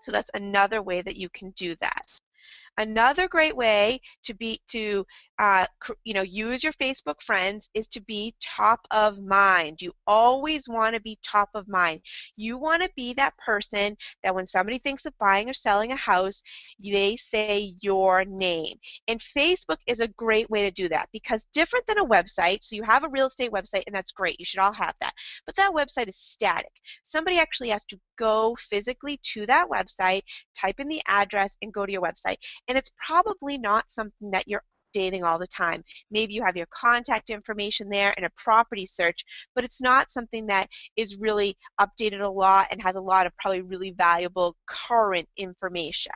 So that's another way that you can do that. Another great way to use your Facebook friends is to be top of mind. You always want to be top of mind. You want to be that person that when somebody thinks of buying or selling a house, they say your name. And Facebook is a great way to do that because different than a website, so you have a real estate website and that's great. You should all have that. But that website is static. Somebody actually has to go physically to that website, type in the address, and go to your website. And it's probably not something that you're updating all the time. Maybe you have your contact information there and a property search, but it's not something that is really updated a lot and has a lot of probably really valuable current information.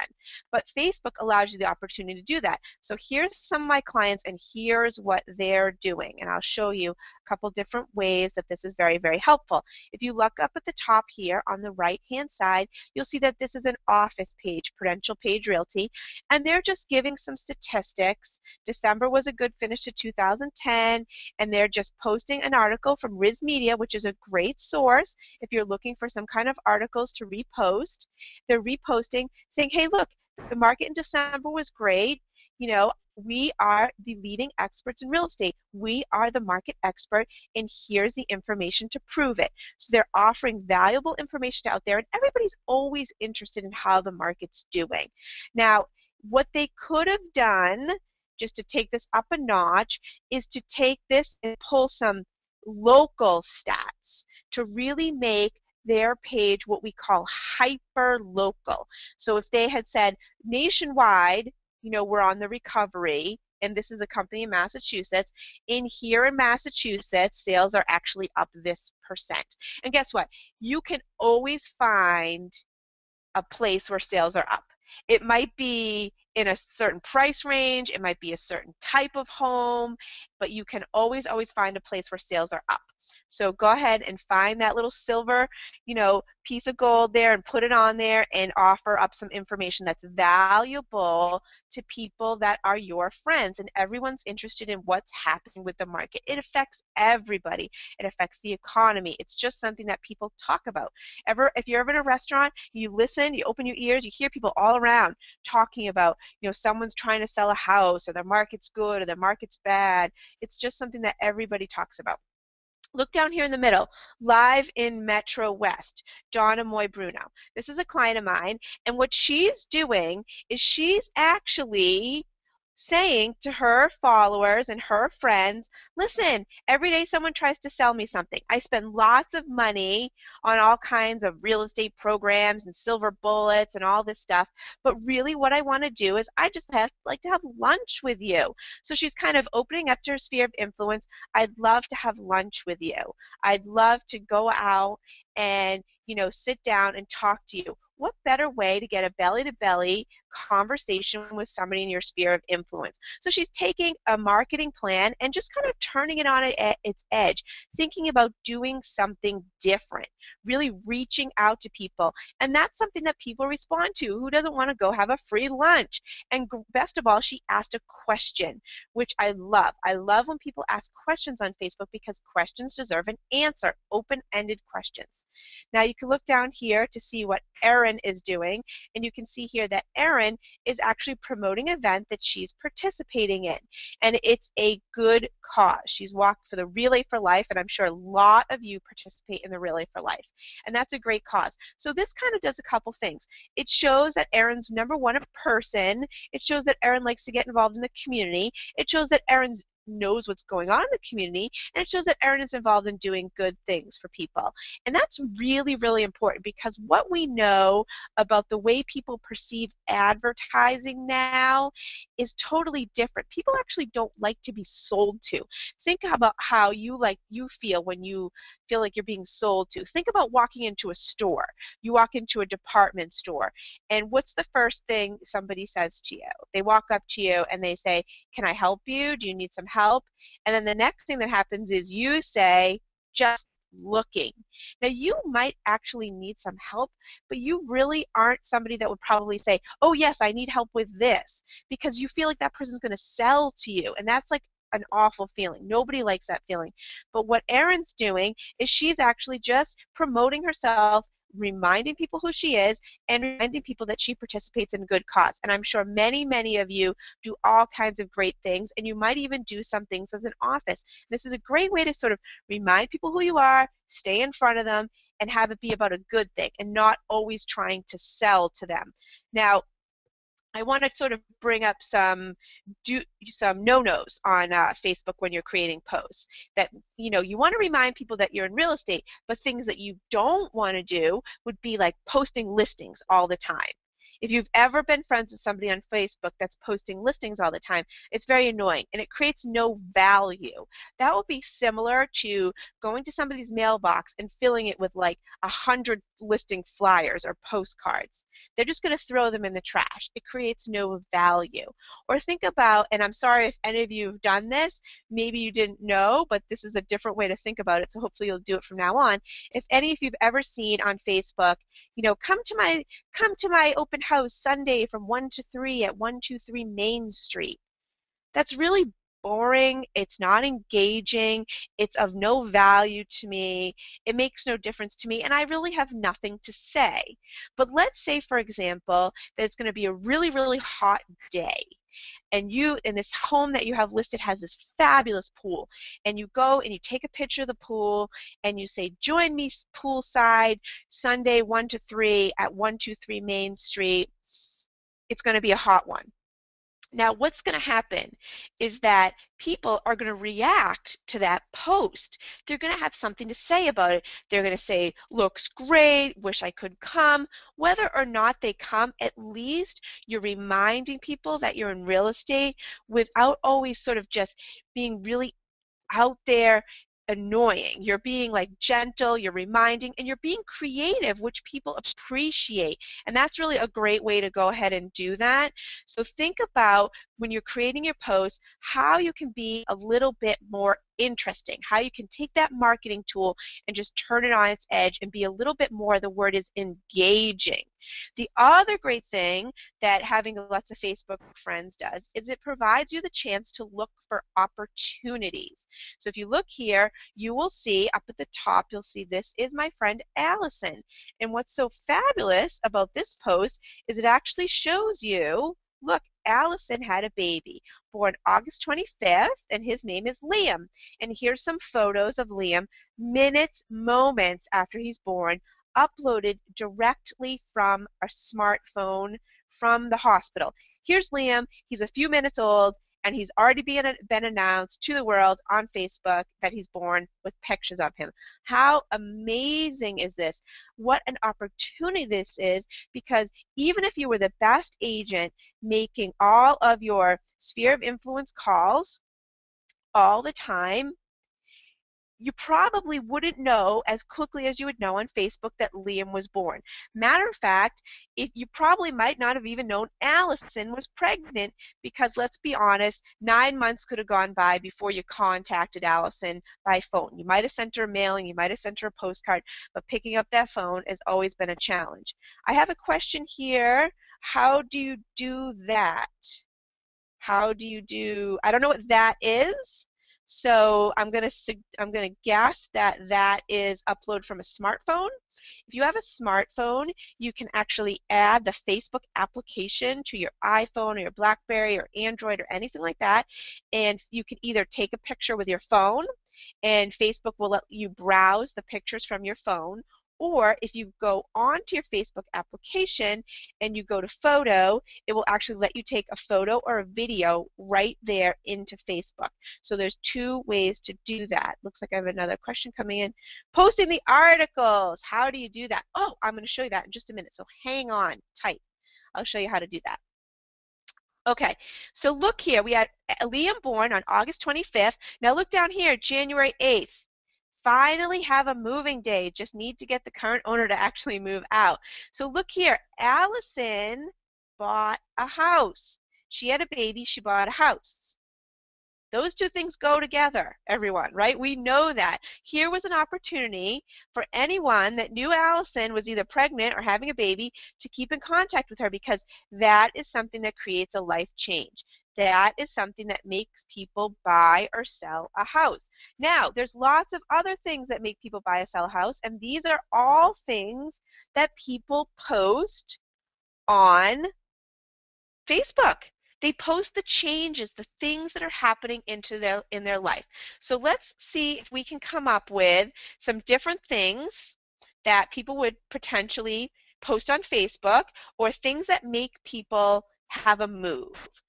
But Facebook allows you the opportunity to do that. So here's some of my clients and here's what they're doing. And I'll show you a couple different ways that this is very, very helpful. If you look up at the top here on the right-hand side, you'll see that this is an office page, Prudential Page Realty, and they're just giving some statistics. December was a good finish to 2010, and they're just posting an article from Riz Media, which is a great source if you're looking for some kind of articles to repost. They're reposting saying, hey, look, the market in December was great. You know, we are the leading experts in real estate. We are the market expert, and here's the information to prove it. So they're offering valuable information out there, and everybody's always interested in how the market's doing. Now, what they could have done, just to take this up a notch, is to take this and pull some local stats to really make their page what we call hyper local. So if they had said nationwide, you know, we're on the recovery, and this is a company in Massachusetts. Here in Massachusetts, sales are actually up this percent. And guess what? You can always find a place where sales are up. It might be in a certain price range, it might be a certain type of home, but you can always, always find a place where sales are up. So go ahead and find that little silver, piece of gold there and put it on there and offer up some information that's valuable to people that are your friends, and everyone's interested in what's happening with the market. It affects everybody. It affects the economy. It's just something that people talk about. If you're ever in a restaurant, you listen, you open your ears, you hear people all around talking about, someone's trying to sell a house, or the market's good or the market's bad. It's just something that everybody talks about. Look down here in the middle, live in Metro West, Donna Moy Bruno. This is a client of mine, and what she's doing is she's actually saying to her followers and her friends, listen, every day someone tries to sell me something. I spend lots of money on all kinds of real estate programs and silver bullets and all this stuff, but really what I want to do is I just like to have lunch with you. So she's kind of opening up to her sphere of influence. I'd love to have lunch with you. I'd love to go out and sit down and talk to you. What better way to get a belly-to-belly conversation with somebody in your sphere of influence? So she's taking a marketing plan and just kind of turning it on its edge, thinking about doing something different, really reaching out to people. And that's something that people respond to. Who doesn't want to go have a free lunch? And best of all, she asked a question, which I love. I love when people ask questions on Facebook because questions deserve an answer, open-ended questions. Now you can look down here to see what Erin is doing, and you can see here that Erin is actually promoting an event that she's participating in, and it's a good cause. She's walked for the Relay for Life, and I'm sure a lot of you participate in the Relay for Life, and that's a great cause. So this kind of does a couple things. It shows that Erin's, number one, a person. It shows that Erin likes to get involved in the community. It shows that Erin knows what's going on in the community, and it shows that Erin is involved in doing good things for people. And that's really, really important, because what we know about the way people perceive advertising now is totally different. People actually don't like to be sold to. Think about how you feel when you feel like you're being sold to. Think about walking into a store. You walk into a department store, and what's the first thing somebody says to you? They walk up to you and they say, "Can I help you? Do you need some help?" And then the next thing that happens is you say, "Just looking." Now you might actually need some help, but you really aren't somebody that would probably say, "Oh yes, I need help with this," because you feel like that person's going to sell to you, and that's like an awful feeling. Nobody likes that feeling. But what Erin's doing is she's actually just promoting herself, reminding people who she is and reminding people that she participates in a good cause. And I'm sure many, many of you do all kinds of great things, and you might even do some things as an office. This is a great way to sort of remind people who you are, stay in front of them, and have it be about a good thing and not always trying to sell to them. Now, I want to sort of bring up some no-nos on Facebook when you're creating posts. That, you want to remind people that you're in real estate, but things that you don't want to do would be like posting listings all the time. If you've ever been friends with somebody on Facebook that's posting listings all the time, it's very annoying and it creates no value. That will be similar to going to somebody's mailbox and filling it with like 100 listing flyers or postcards. They're just going to throw them in the trash. It creates no value. Or think about, and I'm sorry if any of you have done this, maybe you didn't know, but this is a different way to think about it, so hopefully you'll do it from now on. If any of you've ever seen on Facebook, come to my open house Sunday from 1 to 3 at 123 Main Street. That's really boring. It's not engaging. It's of no value to me. It makes no difference to me, and I really have nothing to say. But let's say, for example, that it's going to be a really, really hot day, and this home that you have listed has this fabulous pool, and you go and you take a picture of the pool and you say, join me poolside Sunday 1 to 3 at 123 Main Street. It's going to be a hot one. Now, what's going to happen is that people are going to react to that post. They're going to have something to say about it. They're going to say, looks great, wish I could come. Whether or not they come, at least you're reminding people that you're in real estate without always sort of just being really out there annoying. You're being like gentle, you're reminding, and you're being creative, which people appreciate. And that's really a great way to go ahead and do that. So think about, when you're creating your posts, how you can be a little bit more interesting, how you can take that marketing tool and just turn it on its edge and be a little bit more, the word is engaging. The other great thing that having lots of Facebook friends does is it provides you the chance to look for opportunities. So if you look here, you will see up at the top, you'll see this is my friend Allison. And what's so fabulous about this post is it actually shows you, look, Allison had a baby born August 25th, and his name is Liam. And here's some photos of Liam moments after he's born, uploaded directly from a smartphone from the hospital. Here's Liam. He's a few minutes old, and he's already been announced to the world on Facebook that he's born with pictures of him. How amazing is this? What an opportunity this is, because even if you were the best agent making all of your sphere of influence calls all the time, you probably wouldn't know as quickly as you would know on Facebook that Liam was born. Matter of fact, if you probably might not have even known Allison was pregnant, because let's be honest, 9 months could have gone by before you contacted Allison by phone. You might have sent her a mailing, you might have sent her a postcard, but picking up that phone has always been a challenge. I have a question here. How do you do that? How do you do, I don't know what that is. So I'm going to guess that that is upload from a smartphone. If you have a smartphone, you can actually add the Facebook application to your iPhone or your BlackBerry or Android or anything like that, and you can either take a picture with your phone, and Facebook will let you browse the pictures from your phone, or if you go onto your Facebook application and you go to photo, it will actually let you take a photo or a video right there into Facebook. So there's two ways to do that. Looks like I have another question coming in. Posting the articles. How do you do that? Oh, I'm going to show you that in just a minute. So hang on tight. I'll show you how to do that. Okay, so look here. We had Liam born on August 25th. Now look down here, January 8th. Finally have a moving day. Just need to get the current owner to actually move out. So look here, Allison bought a house. She had a baby, she bought a house. Those two things go together, everyone, right? We know that. Here was an opportunity for anyone that knew Allison was either pregnant or having a baby to keep in contact with her, because that is something that creates a life change. That is something that makes people buy or sell a house. Now, there's lots of other things that make people buy or sell a house, and these are all things that people post on Facebook. They post the changes, the things that are happening in their life. So let's see if we can come up with some different things that people would potentially post on Facebook, or things that make people have a move.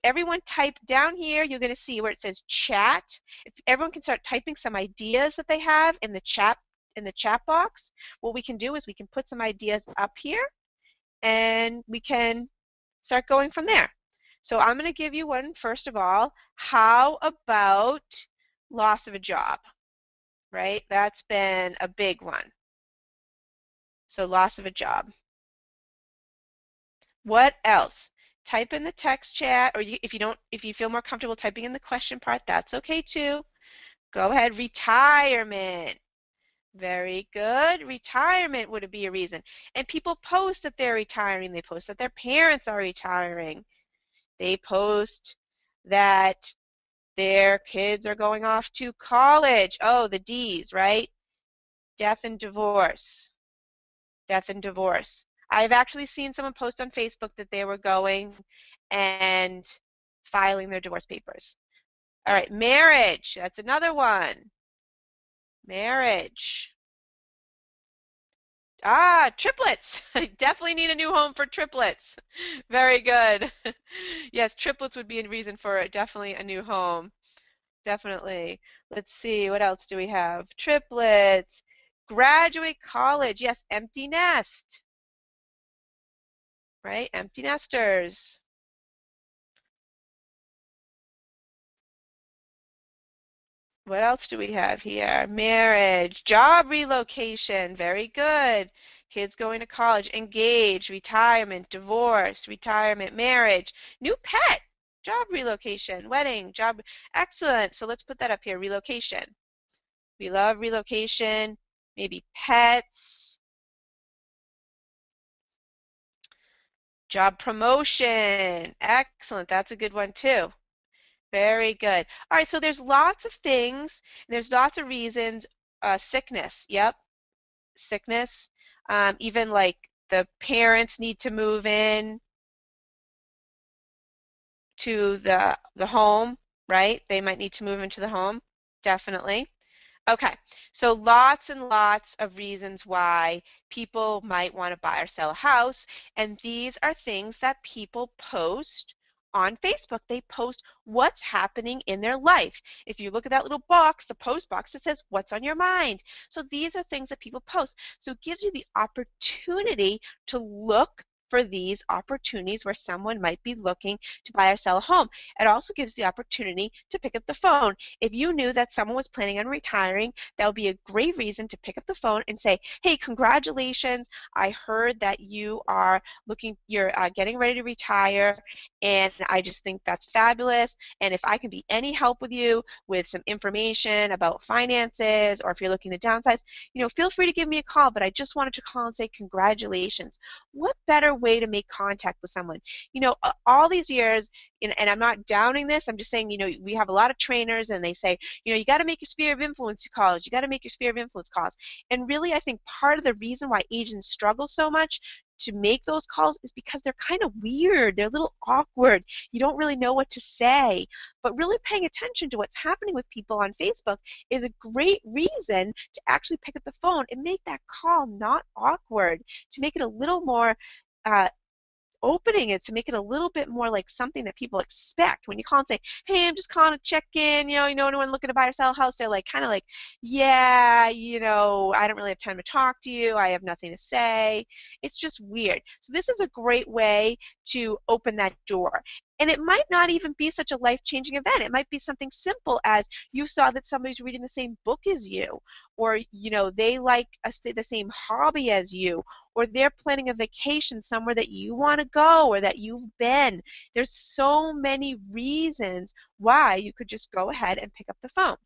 Everyone type down here. You're going to see where it says chat. If everyone can start typing some ideas that they have in the chat box, what we can do is we can put some ideas up here, and we can start going from there. So I'm going to give you one first of all. How about loss of a job? Right? That's been a big one. So loss of a job. What else? Type in the text chat, or if you feel more comfortable typing in the question part, that's okay too. Go ahead. Retirement. Very good. Retirement would be a reason. And people post that they're retiring. They post that their parents are retiring. They post that their kids are going off to college. Oh, the D's, right? Death and divorce. Death and divorce. I've actually seen someone post on Facebook that they were going and filing their divorce papers. All right, marriage. That's another one. Marriage. Ah, triplets. I definitely need a new home for triplets. Very good. Yes, triplets would be a reason for definitely a new home. Definitely. Let's see, what else do we have? Triplets. Graduate college. Yes, empty nest. Right? Empty nesters. What else do we have here? Marriage, job relocation. Very good. Kids going to college, engage, retirement, divorce, retirement, marriage, new pet, job relocation, wedding, job. Excellent. So let's put that up here, relocation. We love relocation, maybe pets, job promotion. Excellent. That's a good one too. Very good. All right, so there's lots of things, and there's lots of reasons. Sickness, yep, sickness. Even like the parents need to move in to the home, right? They might need to move into the home, definitely. Okay, so lots and lots of reasons why people might want to buy or sell a house, and these are things that people post on Facebook. They post what's happening in their life. If you look at that little box, the post box, it says, what's on your mind? So these are things that people post. So it gives you the opportunity to look for these opportunities where someone might be looking to buy or sell a home. It also gives the opportunity to pick up the phone. If you knew that someone was planning on retiring, that would be a great reason to pick up the phone and say, hey, congratulations. I heard that you're getting ready to retire, and I just think that's fabulous. And if I can be any help with you with some information about finances, or if you're looking to downsize, feel free to give me a call, but I just wanted to call and say congratulations. What better way to make contact with someone? All these years, and I'm not downing this, I'm just saying, we have a lot of trainers, and they say, you got to make your sphere of influence calls. You got to make your sphere of influence calls. And really, I think part of the reason why agents struggle so much to make those calls is because they're kind of weird. They're a little awkward. You don't really know what to say. But really paying attention to what's happening with people on Facebook is a great reason to actually pick up the phone and make that call not awkward, to make it a little more opening it, to make it a little bit more like something that people expect. When you call and say, hey, I'm just calling to check in, anyone looking to buy or sell a house, they're like, kind of like, yeah, I don't really have time to talk to you. I have nothing to say. It's just weird. So this is a great way to open that door. And it might not even be such a life-changing event. It might be something simple as you saw that somebody's reading the same book as you, or they like the same hobby as you, or they're planning a vacation somewhere that you want to go or that you've been. There's so many reasons why you could just go ahead and pick up the phone.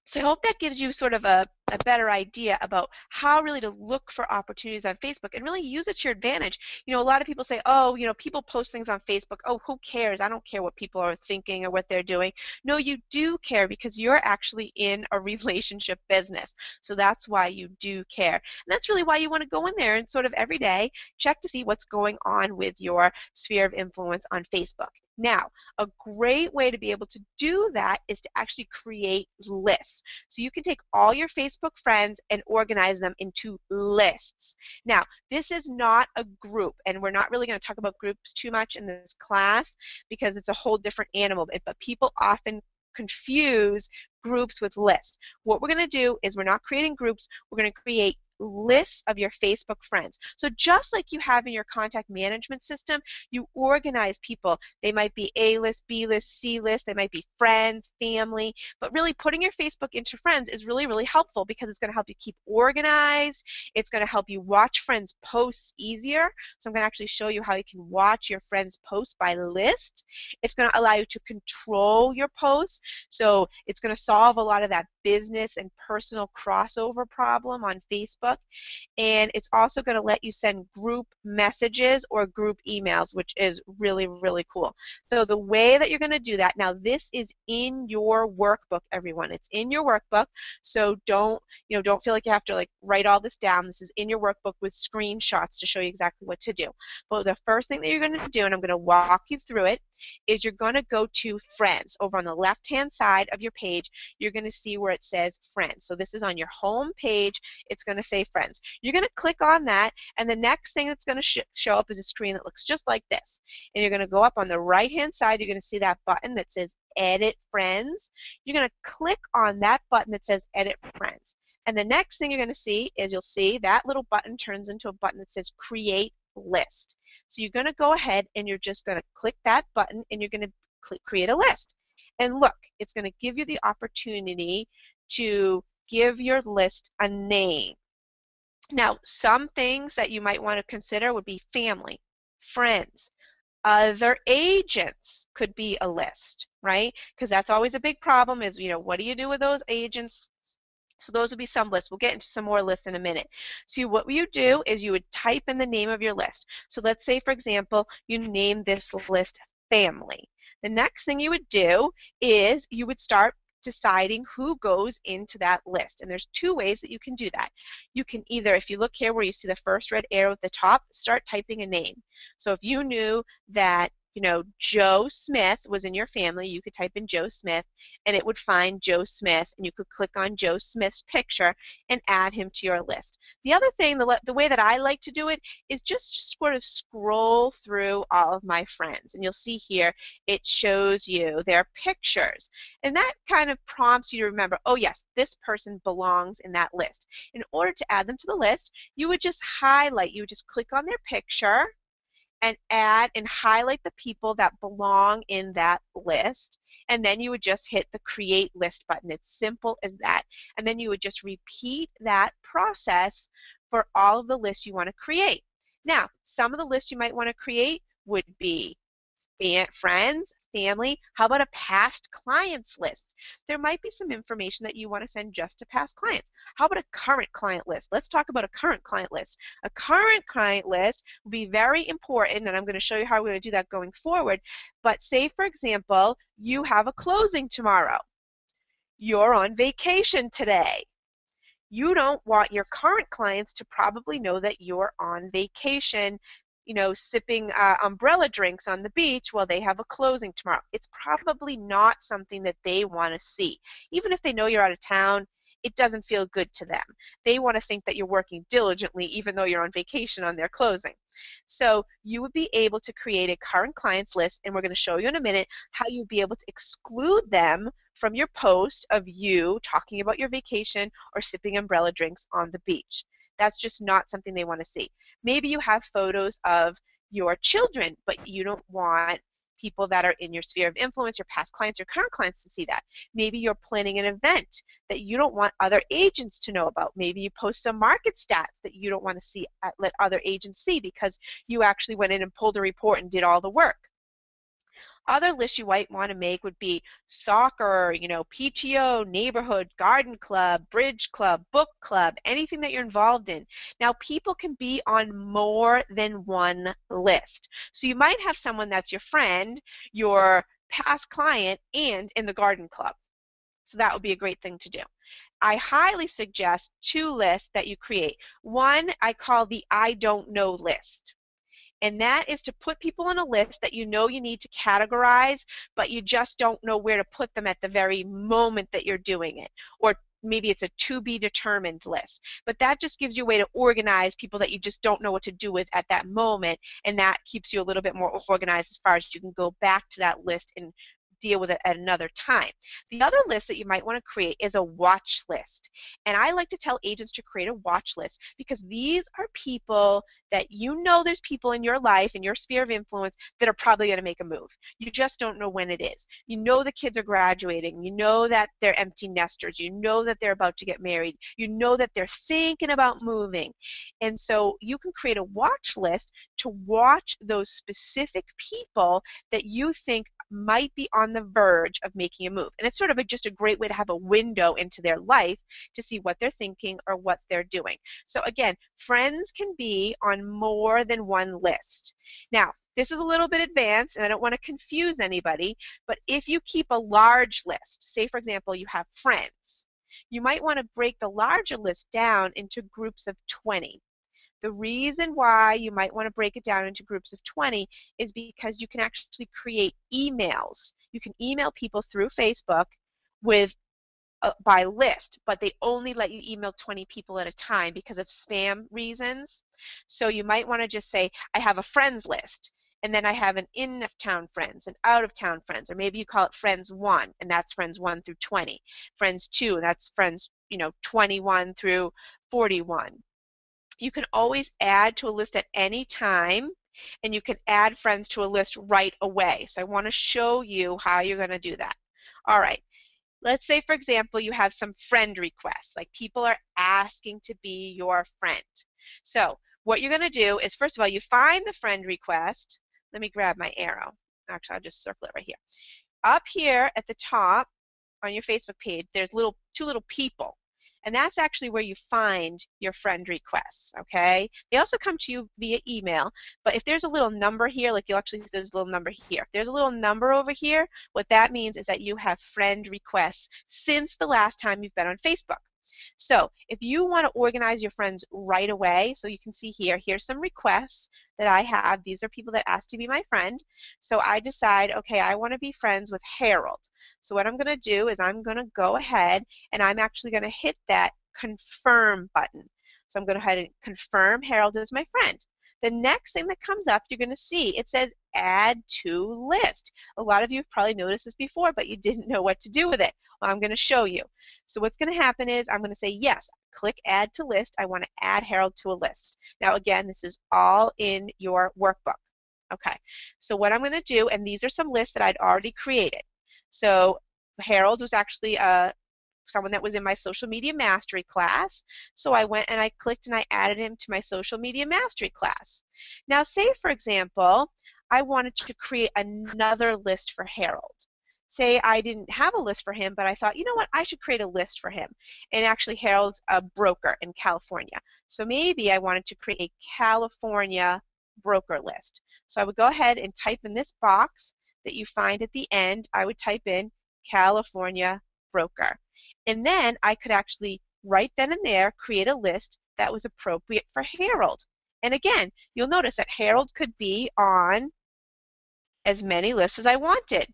So I hope that gives you sort of a better idea about how really to look for opportunities on Facebook and really use it to your advantage. A lot of people say, oh, people post things on Facebook. Oh, who cares? I don't care what people are thinking or what they're doing. No, you do care because you're actually in a relationship business. So that's why you do care. And that's really why you want to go in there and sort of every day check to see what's going on with your sphere of influence on Facebook. Now, a great way to be able to do that is to actually create lists. So you can take all your Facebook friends and organize them into lists. Now, this is not a group, and we're not really going to talk about groups too much in this class because it's a whole different animal, but people often confuse groups with lists. What we're going to do is we're not creating groups, we're going to create lists of your Facebook friends. So just like you have in your contact management system, you organize people. They might be A list, B list, C list, they might be friends, family, but really putting your Facebook into friends is really, really helpful because it's going to help you keep organized. It's going to help you watch friends' posts easier. So I'm going to actually show you how you can watch your friends' posts by list. It's going to allow you to control your posts. So it's going to solve a lot of that business and personal crossover problem on Facebook. And it's also going to let you send group messages or group emails, which is really, really cool. So the way that you're going to do that, now this is in your workbook, everyone. It's in your workbook. So don't feel like you have to write all this down. This is in your workbook with screenshots to show you exactly what to do. But the first thing that you're going to do, and I'm going to walk you through it, is you're going to go to Friends. Over on the left-hand side of your page, you're going to see where it says Friends. So this is on your home page. It's going to say Friends. You're going to click on that, and the next thing that's going to show up is a screen that looks just like this. And you're going to go up on the right-hand side. You're going to see that button that says Edit Friends. You're going to click on that button that says Edit Friends. And the next thing you're going to see is you'll see that little button turns into a button that says Create List. So you're going to go ahead and you're just going to click that button and you're going to create a list. And look, it's going to give you the opportunity to give your list a name. Now, some things that you might want to consider would be family, friends, other agents could be a list, right? Because that's always a big problem is, what do you do with those agents? So those would be some lists. We'll get into some more lists in a minute. So what you do is you would type in the name of your list. So let's say, for example, you name this list Family. The next thing you would do is you would start deciding who goes into that list. And there's two ways that you can do that. You can either, if you look here where you see the first red arrow at the top, start typing a name. So if you knew that Joe Smith was in your family, you could type in Joe Smith and it would find Joe Smith, and you could click on Joe Smith's picture and add him to your list. The other thing, the way that I like to do it is just sort of scroll through all of my friends, and you'll see here it shows you their pictures, and that kind of prompts you to remember, oh yes, this person belongs in that list. In order to add them to the list, you would just click on their picture and add and highlight the people that belong in that list, and then you would just hit the Create List button. It's simple as that. And then you would just repeat that process for all of the lists you want to create. Now, some of the lists you might want to create would be friends, family. How about a past clients list? There might be some information that you want to send just to past clients. How about a current client list? Let's talk about a current client list. A current client list will be very important, and I'm going to show you how we're going to do that going forward. But say, for example, you have a closing tomorrow. You're on vacation today. You don't want your current clients to probably know that you're on vacation, sipping umbrella drinks on the beach while they have a closing tomorrow. It's probably not something that they want to see. Even if they know you're out of town, it doesn't feel good to them. They want to think that you're working diligently even though you're on vacation on their closing. So you would be able to create a current clients list, and we're going to show you in a minute how you'd be able to exclude them from your post of you talking about your vacation or sipping umbrella drinks on the beach. That's just not something they want to see. Maybe you have photos of your children, but you don't want people that are in your sphere of influence, your past clients, your current clients to see that. Maybe you're planning an event that you don't want other agents to know about. Maybe you post some market stats that you don't want to see, let other agents see, because you actually went in and pulled a report and did all the work. Other lists you might want to make would be soccer, PTO, neighborhood, garden club, bridge club, book club, anything that you're involved in. Now, people can be on more than one list. So you might have someone that's your friend, your past client, and in the garden club. So that would be a great thing to do. I highly suggest 2 lists that you create. One I call the I don't know list. And that is to put people on a list that you know you need to categorize, but you just don't know where to put them at the very moment that you're doing it. Or maybe it's a to be determined list. But that just gives you a way to organize people that you just don't know what to do with at that moment, and that keeps you a little bit more organized as far as you can go back to that list and deal with it at another time. The other list that you might want to create is a watch list. And I like to tell agents to create a watch list because these are people that there's people in your life, in your sphere of influence, that are probably going to make a move. You just don't know when it is. You know the kids are graduating. You know that they're empty nesters. You know that they're about to get married. You know that they're thinking about moving. And so you can create a watch list to watch those specific people that you think might be on the verge of making a move. And it's sort of just a great way to have a window into their life to see what they're thinking or what they're doing. So again, friends can be on more than one list. Now, this is a little bit advanced, and I don't want to confuse anybody, but if you keep a large list, say for example you have friends, you might want to break the larger list down into groups of 20. The reason why you might want to break it down into groups of 20 is because you can actually create emails. You can email people through Facebook with by list, but they only let you email 20 people at a time because of spam reasons. So you might want to just say, I have a friends list, and then I have an in-of-town friends and out-of-town friends, or maybe you call it friends 1, and that's friends 1 through 20. Friends 2, and that's friends 21 through 41. You can always add to a list at any time, and you can add friends to a list right away. So I want to show you how you're going to do that. All right. Let's say, for example, you have some friend requests, like people are asking to be your friend. So what you're going to do is, first of all, you find the friend request. Let me grab my arrow. Actually, I'll just circle it right here. Up here at the top on your Facebook page, there's two little people. And that's actually where you find your friend requests, okay? They also come to you via email, but if there's a little number here, like there's a little number here. If there's a little number over here, what that means is that you have friend requests since the last time you've been on Facebook. So if you want to organize your friends right away, so you can see here's some requests that I have. These are people that asked to be my friend. So I decide, okay, I want to be friends with Harold. So what I'm going to do is I'm going to go ahead and I'm actually going to hit that confirm button. So I'm going to go ahead and confirm Harold as my friend. The next thing that comes up, you're going to see, it says add to list. A lot of you have probably noticed this before, but you didn't know what to do with it. Well, I'm going to show you. So what's going to happen is I'm going to say yes, click add to list. I want to add Harold to a list. Now again, this is all in your workbook. Okay, so what I'm going to do, and these are some lists that I'd already created. So Harold was actually someone that was in my social media mastery class. So I went and I clicked and I added him to my social media mastery class. Now say, for example, I wanted to create another list for Harold. Say I didn't have a list for him, but I thought, you know what, I should create a list for him. And actually Harold's a broker in California. So maybe I wanted to create a California broker list. So I would go ahead and type in this box that you find at the end. I would type in California broker. And then I could actually, right then and there, create a list that was appropriate for Harold. And again, you'll notice that Harold could be on as many lists as I wanted.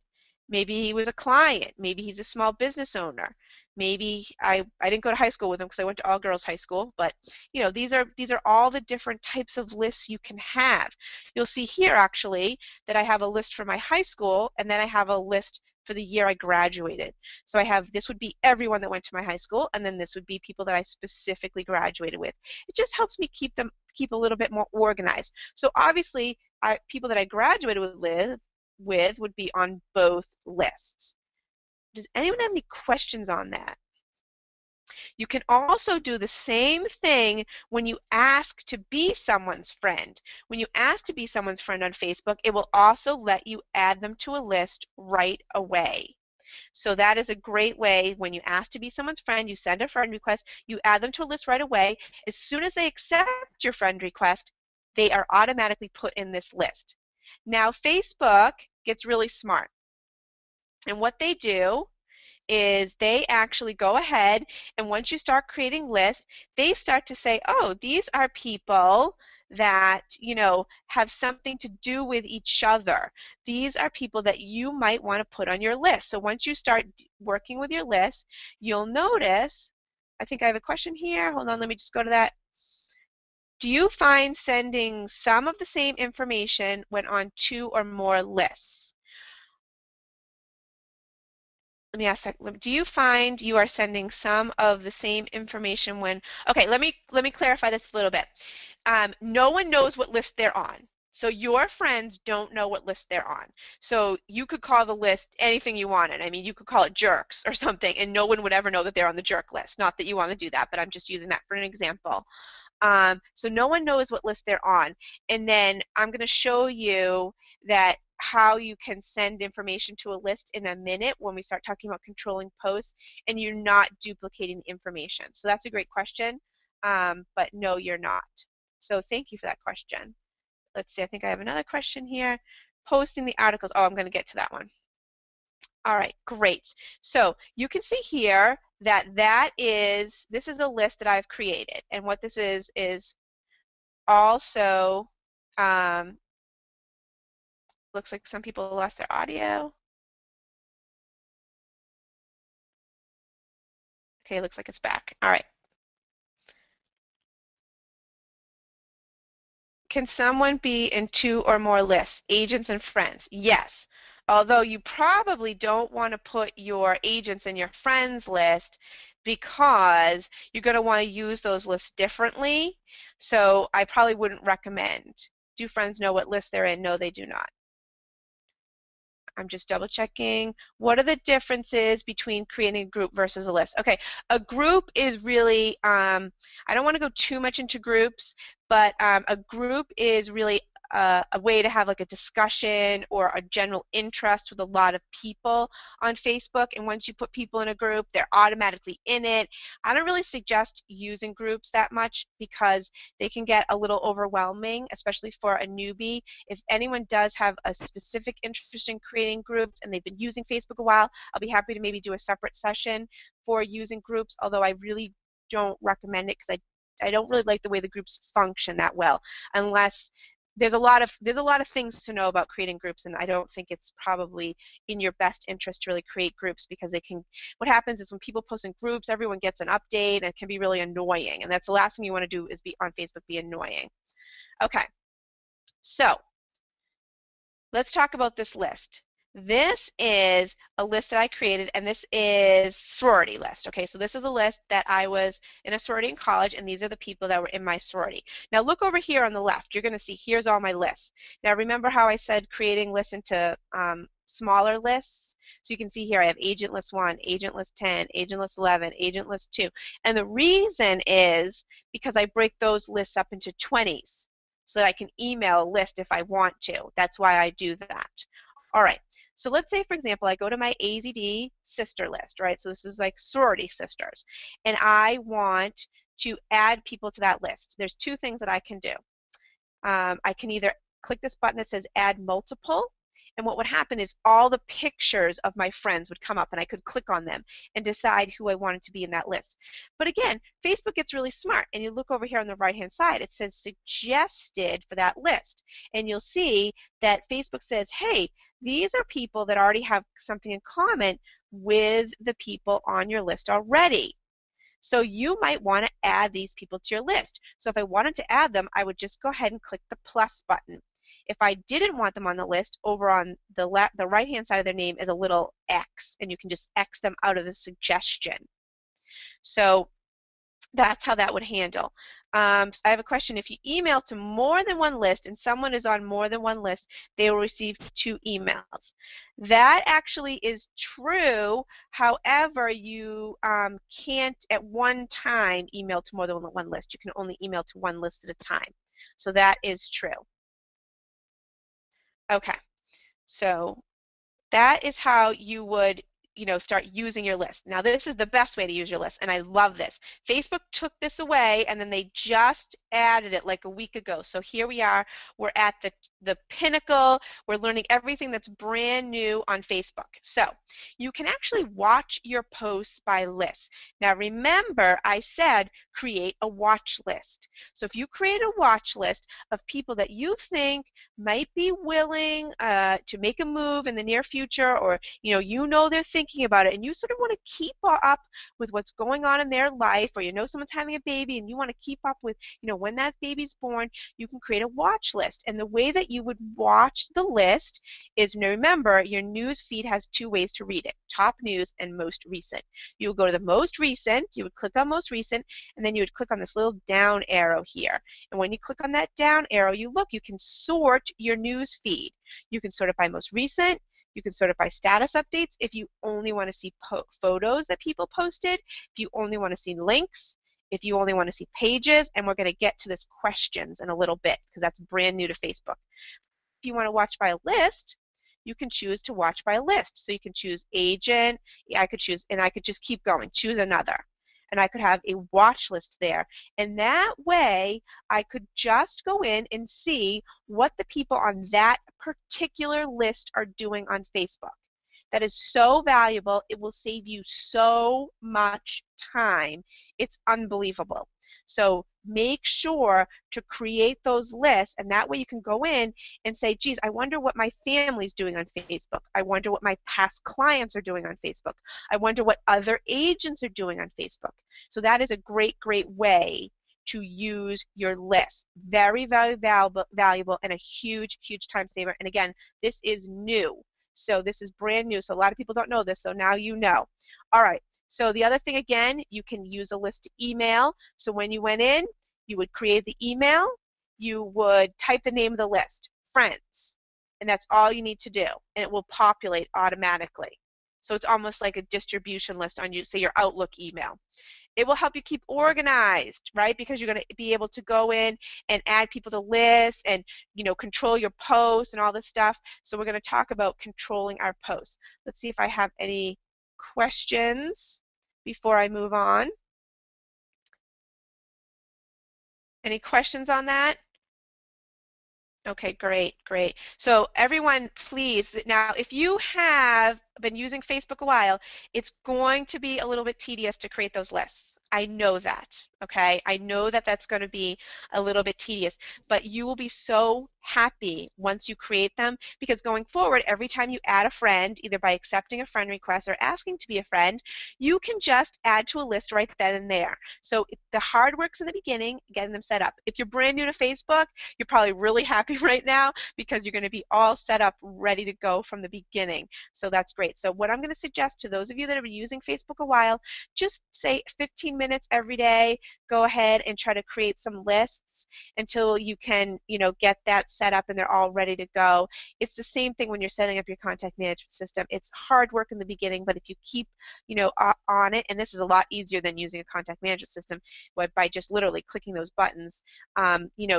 Maybe he was a client. Maybe he's a small business owner. Maybe I didn't go to high school with him because I went to all-girls high school. But these are all the different types of lists you can have. You'll see here actually that I have a list for my high school, and then I have a list for the year I graduated. So I have, this would be everyone that went to my high school, and then this would be people that I specifically graduated with. It just helps me keep a little bit more organized. So obviously people that I graduated with would be on both lists. Does anyone have any questions on that? You can also do the same thing when you ask to be someone's friend. When you ask to be someone's friend on Facebook, it will also let you add them to a list right away. So that is a great way. When you ask to be someone's friend, you send a friend request, you add them to a list right away. As soon as they accept your friend request, they are automatically put in this list. Now, Facebook gets really smart. And what they do is they actually go ahead, and once you start creating lists, they start to say, oh, these are people that, you know, have something to do with each other. These are people that you might want to put on your list. So once you start working with your list, you'll notice, I think I have a question here. Hold on, let me just go to that. Do you find sending some of the same information when on 2 or more lists? Let me ask that. Do you find you are sending some of the same information when, okay, let me clarify this a little bit. No one knows what list they're on. So your friends don't know what list they're on. So you could call the list anything you wanted. I mean, you could call it jerks or something, and no one would ever know that they're on the jerk list. Not that you want to do that, but I'm just using that for an example. So no one knows what list they're on. And then I'm going to show you that how you can send information to a list in a minute when we start talking about controlling posts, and you're not duplicating the information. So that's a great question, but no, you're not. So thank you for that question. Let's see, I think I have another question here. Posting the articles. Oh, I'm going to get to that one. All right, great. So you can see here that this is a list that I've created. And what this is also, looks like some people lost their audio. Okay, looks like it's back. All right. Can someone be in 2 or more lists, agents and friends? Yes. Although you probably don't want to put your agents in your friends list because you're going to want to use those lists differently. So I probably wouldn't recommend. Do friends know what list they're in? No, they do not. I'm just double checking. What are the differences between creating a group versus a list? Okay, a group is really, I don't want to go too much into groups, but a group is really a way to have like a discussion or a general interest with a lot of people on Facebook. And once you put people in a group, they're automatically in it. I don't really suggest using groups that much because they can get a little overwhelming, especially for a newbie. If anyone does have a specific interest in creating groups and they've been using Facebook a while, I'll be happy to maybe do a separate session for using groups, although I really don't recommend it because I don't really like the way the groups function that well, unless there's a lot of things to know about creating groups, and I don't think it's probably in your best interest to really create groups because what happens is when people post in groups, everyone gets an update and it can be really annoying, and that's the last thing you want to do is be on Facebook, be annoying. Okay, so let's talk about this list. This is a list that I created, and this is sorority list. Okay, so this is a list that I was in a sorority in college, and these are the people that were in my sorority. Now look over here on the left. You're going to see here's all my lists. Now remember how I said creating lists into smaller lists? So you can see here I have agent list 1, agent list 10, agent list 11, agent list 2. And the reason is because I break those lists up into 20s so that I can email a list if I want to. That's why I do that. All right, so let's say, for example, I go to my AZD sister list, right? So this is like sorority sisters, and I want to add people to that list. There's 2 things that I can do. I can either click this button that says add multiple, and what would happen is all the pictures of my friends would come up and I could click on them and decide who I wanted to be in that list. But again, Facebook gets really smart, and you look over here on the right hand side, it says suggested for that list, and you'll see that Facebook says, hey, these are people that already have something in common with the people on your list already. So you might want to add these people to your list. So if I wanted to add them, I would just go ahead and click the plus button. If I didn't want them on the list, over on the right-hand side of their name is a little X, and you can just X them out of the suggestion. So that's how that would handle. So I have a question. If you email to more than one list and someone is on more than one list, they will receive 2 emails. That actually is true. However, you can't at one time email to more than one list. You can only email to one list at a time. So that is true. Okay, so that is how you would, start using your list. Now, this is the best way to use your list, and I love this. Facebook took this away, and then they just added it like a week ago. So here we are. We're at the pinnacle. We're learning everything that's brand new on Facebook. So you can actually watch your posts by list. Now, remember, I said create a watch list. So if you create a watch list of people that you think might be willing to make a move in the near future, or they're thinking about it, and you sort of want to keep up with what's going on in their life, or someone's having a baby and you want to keep up with when that baby's born, you can create a watch list. And the way that you would watch the list is, remember, your news feed has 2 ways to read it: top news and most recent. You would go to the most recent, you would click on most recent, and then you would click on this little down arrow here. And when you click on that down arrow, you can sort your news feed. You can sort it by most recent. You can sort it by status updates if you only want to see photos that people posted, if you only want to see links, if you only want to see pages, and we're going to get to this questions in a little bit because that's brand new to Facebook. If you want to watch by a list, you can choose to watch by a list. So you can choose agent, I could choose, and I could just keep going, choose another. And I could have a watch list there. And that way, I could just go in and see what the people on that particular list are doing on Facebook. That is so valuable. It will save you so much time. It's unbelievable. So make sure to create those lists, and that way you can go in and say, geez, I wonder what my family's doing on Facebook. I wonder what my past clients are doing on Facebook. I wonder what other agents are doing on Facebook. So that is a great, great way to use your list. Very, very valuable and a huge, huge time saver. And again, this is new. So this is brand new. So a lot of people don't know this, so now you know. All right. So the other thing, again, you can use a list to email. So when you went in, you would create the email. You would type the name of the list, friends, and that's all you need to do, and it will populate automatically. So it's almost like a distribution list on say your Outlook email. It will help you keep organized, right? Because you're going to be able to go in and add people to lists and, control your posts and all this stuff. So we're going to talk about controlling our posts. Let's see if I have any questions before I move on. Any questions on that? Okay, great, great. So everyone, please, now if you have been using Facebook a while, it's going to be a little bit tedious to create those lists. I know that, okay? I know that that's going to be a little bit tedious, but you will be so happy once you create them, because going forward, every time you add a friend, either by accepting a friend request or asking to be a friend, you can just add to a list right then and there. So the hard work's in the beginning, getting them set up. If you're brand new to Facebook, you're probably really happy right now because you're going to be all set up, ready to go from the beginning. So that's great. So what I'm going to suggest to those of you that have been using Facebook a while, just say 15 minutes every day, go ahead and try to create some lists until you can, get that set up and they're all ready to go. It's the same thing when you're setting up your contact management system. It's hard work in the beginning, but if you keep, on it, and this is a lot easier than using a contact management system, but by just literally clicking those buttons,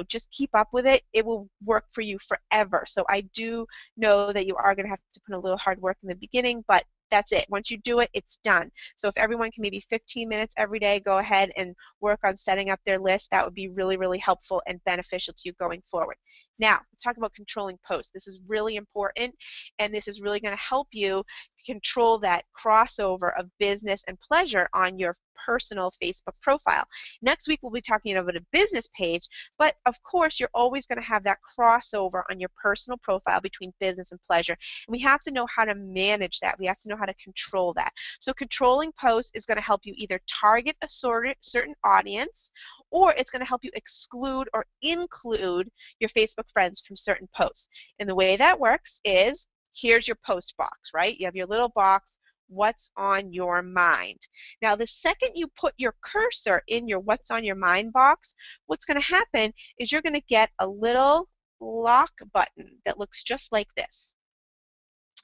just keep up with it. It will work for you forever. So I do know that you are going to have to put a little hard work in the beginning, but that's it. Once you do it, it's done. So if everyone can maybe 15 minutes every day go ahead and work on setting up their list, that would be really, really helpful and beneficial to you going forward. Now, let's talk about controlling posts. This is really important, and this is really going to help you control that crossover of business and pleasure on your personal Facebook profile. Next week, we'll be talking about a business page, but of course, you're always going to have that crossover on your personal profile between business and pleasure. And we have to know how to manage that. We have to know how to control that. So controlling posts is going to help you either target a certain audience, or it's going to help you exclude or include your Facebook friends from certain posts. And the way that works is, here's your post box, right? You have your little box. what's on your mind. Now, the second you put your cursor in your what's on your mind box, what's going to happen is you're going to get a little lock button that looks just like this.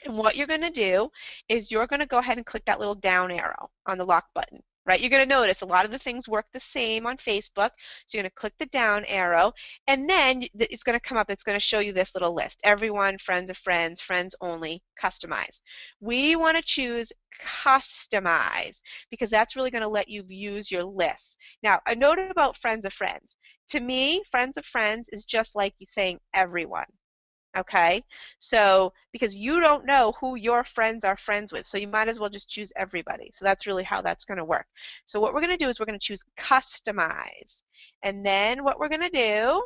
And what you're going to do is you're going to go ahead and click that little down arrow on the lock button, right? You're going to notice a lot of the things work the same on Facebook. So you're going to click the down arrow, and then it's going to come up. It's going to show you this little list: everyone, friends of friends, friends only, customize. We want to choose customize because that's really going to let you use your lists. Now, a note about friends of friends. To me, friends of friends is just like you saying everyone. Okay, so because you don't know who your friends are friends with, so you might as well just choose everybody. So that's really how that's going to work. So what we're going to do is we're going to choose customize. And then what we're going to do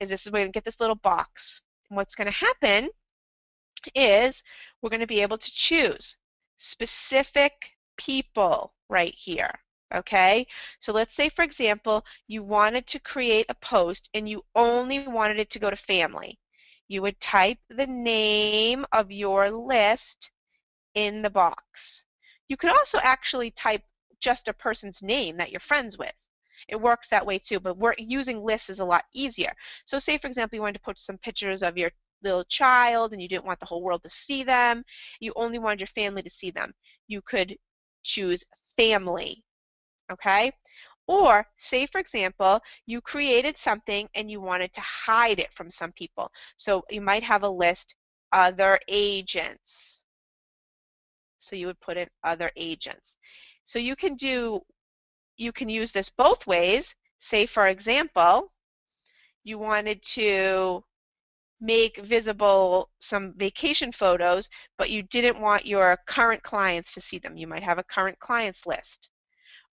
is we're going to get this little box. And what's going to happen is we're going to be able to choose specific people right here. Okay, so let's say, for example, you wanted to create a post and you only wanted it to go to family. You would type the name of your list in the box. You could also actually type just a person's name that you're friends with. It works that way too, but using lists is a lot easier. So say, for example, you wanted to put some pictures of your little child and you didn't want the whole world to see them. You only wanted your family to see them. You could choose family. Okay? Or say, for example, you created something and you wanted to hide it from some people. So you might have a list, other agents. So you would put in other agents. So you can use this both ways. Say, for example, you wanted to make visible some vacation photos, but you didn't want your current clients to see them. You might have a current clients list.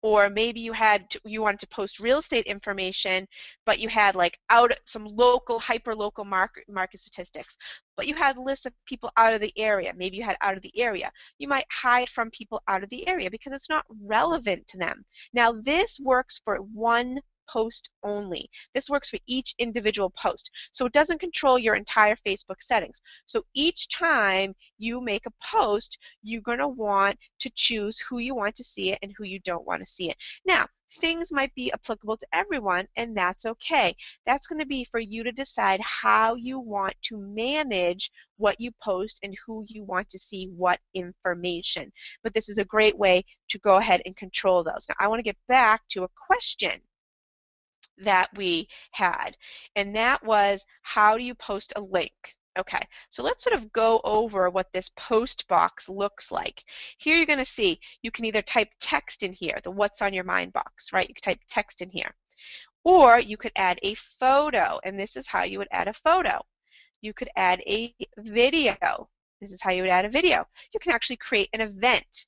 Or maybe you wanted to post real estate information, but you had like some local, hyper local market statistics, but you had lists of people out of the area. Maybe you had out of the area. You might hide from people out of the area because it's not relevant to them. Now this works for one post only. This works for each individual post. So it doesn't control your entire Facebook settings. So each time you make a post, you're going to want to choose who you want to see it and who you don't want to see it. Now, things might be applicable to everyone, and that's okay. That's going to be for you to decide how you want to manage what you post and who you want to see what information. But this is a great way to go ahead and control those. Now, I want to get back to a question that we had, and that was, how do you post a link? Okay, so let's sort of go over what this post box looks like. Here you're going to see you can either type text in here, the what's on your mind box, right? You can type text in here. Or you could add a photo, and this is how you would add a photo. You could add a video. This is how you would add a video. You can actually create an event.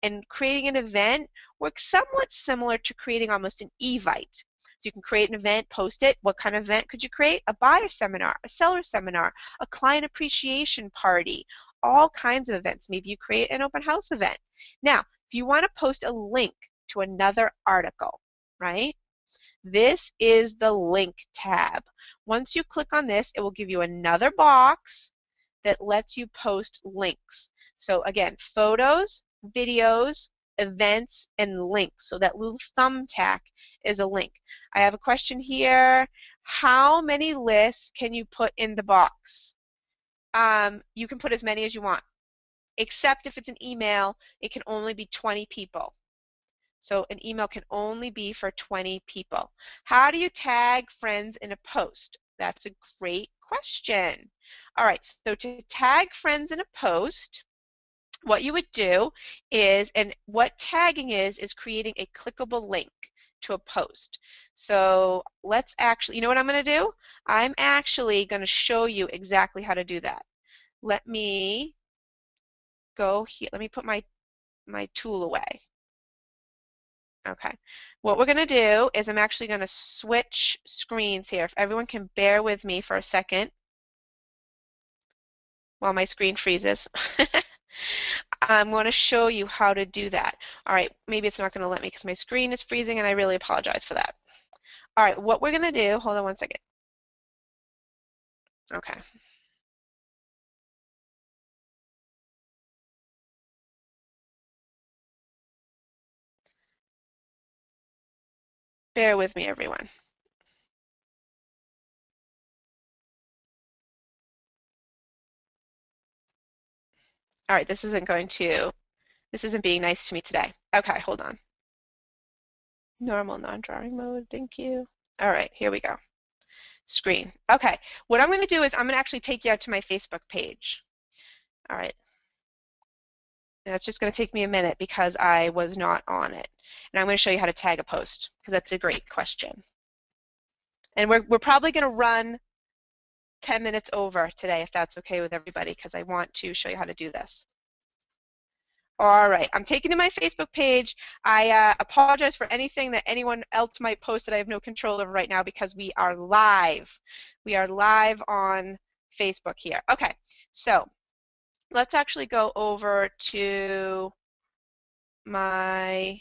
And creating an event works somewhat similar to creating almost an Evite. So you can create an event, post it. What kind of event could you create? A buyer seminar, a seller seminar, a client appreciation party, all kinds of events. Maybe you create an open house event. Now, if you want to post a link to another article, right? This is the link tab. Once you click on this, it will give you another box that lets you post links. So again, photos, videos, events, and links. So that little thumbtack is a link. I have a question here. How many lists can you put in the box? You can put as many as you want, except if it's an email, it can only be 20 people. So an email can only be for 20 people. How do you tag friends in a post? That's a great question. All right, so to tag friends in a post, what you would do is, and what tagging is creating a clickable link to a post. So let's actually, you know what I'm going to do? I'm actually going to show you exactly how to do that. Let me go here. Let me put my tool away. Okay. What we're going to do is I'm actually going to switch screens here. If everyone can bear with me for a second while my screen freezes. I'm going to show you how to do that. All right, maybe it's not going to let me because my screen is freezing and I really apologize for that. All right, what we're going to do, hold on one second. Okay. Bear with me, everyone. All right, this isn't being nice to me today. Okay, hold on. Normal non-drawing mode, thank you. All right, here we go. Screen. Okay, what I'm going to do is I'm going to actually take you out to my Facebook page. All right. And that's just going to take me a minute because I was not on it. And I'm going to show you how to tag a post because that's a great question. And we're probably going to run 10 minutes over today if that's okay with everybody because I want to show you how to do this. All right, I'm taking to my Facebook page. I apologize for anything that anyone else might post that I have no control over right now because we are live. We are live on Facebook here. Okay, so let's actually go over to my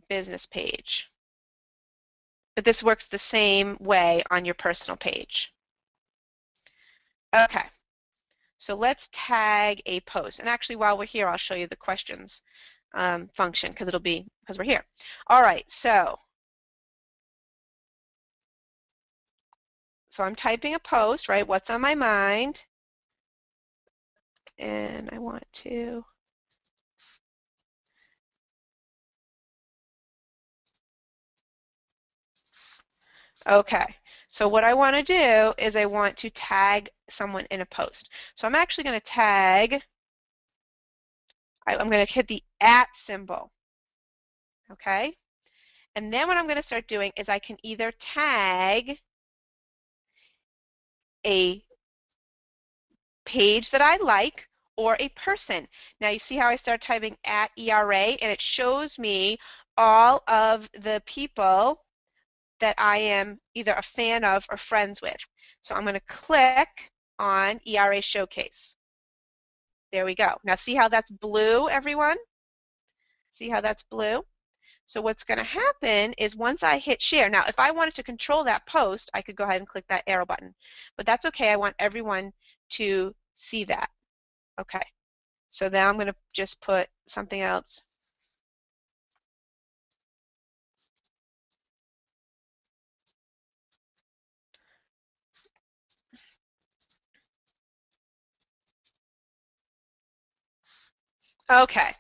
business page. But this works the same way on your personal page. Okay. So let's tag a post. And actually, while we're here, I'll show you the questions function because we're here. All right, so I'm typing a post, right? What's on my mind? And I want to okay. So what I want to do is I want to tag someone in a post. So I'm actually going to tag, I'm going to hit the @ symbol. Okay? And then what I'm going to start doing is I can either tag a page that I like or a person. Now you see how I start typing @ERA and it shows me all of the people that I am either a fan of or friends with. So I'm going to click on ERA Showcase. There we go. Now see how that's blue, everyone? See how that's blue? So what's going to happen is once I hit share, now if I wanted to control that post, I could go ahead and click that arrow button. But that's okay. I want everyone to see that. Okay. So now I'm going to just put something else. Okay.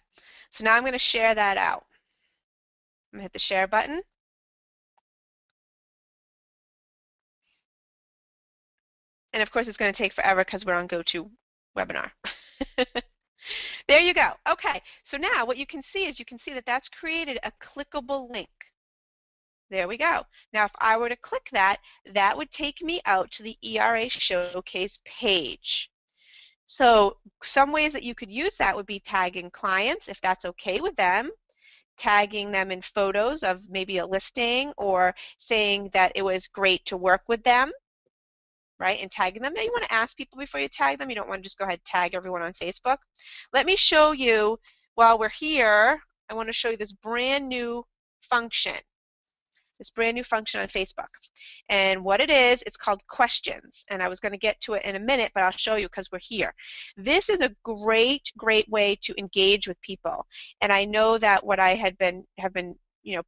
So now I'm going to share that out. I'm going to hit the share button. And of course, it's going to take forever because we're on GoToWebinar. There you go. Okay, so now what you can see is that that's created a clickable link. There we go. Now, if I were to click that, that would take me out to the ERA Showcase page. So some ways that you could use that would be tagging clients, if that's okay with them, tagging them in photos of maybe a listing or saying that it was great to work with them, right, and tagging them. Now you want to ask people before you tag them. You don't want to just go ahead and tag everyone on Facebook. Let me show you, while we're here, I want to show you this brand new function. This brand new function on Facebook. And what it is, it's called questions. And I was going to get to it in a minute, but I'll show you because we're here. This is a great, great way to engage with people. And I know that what I have been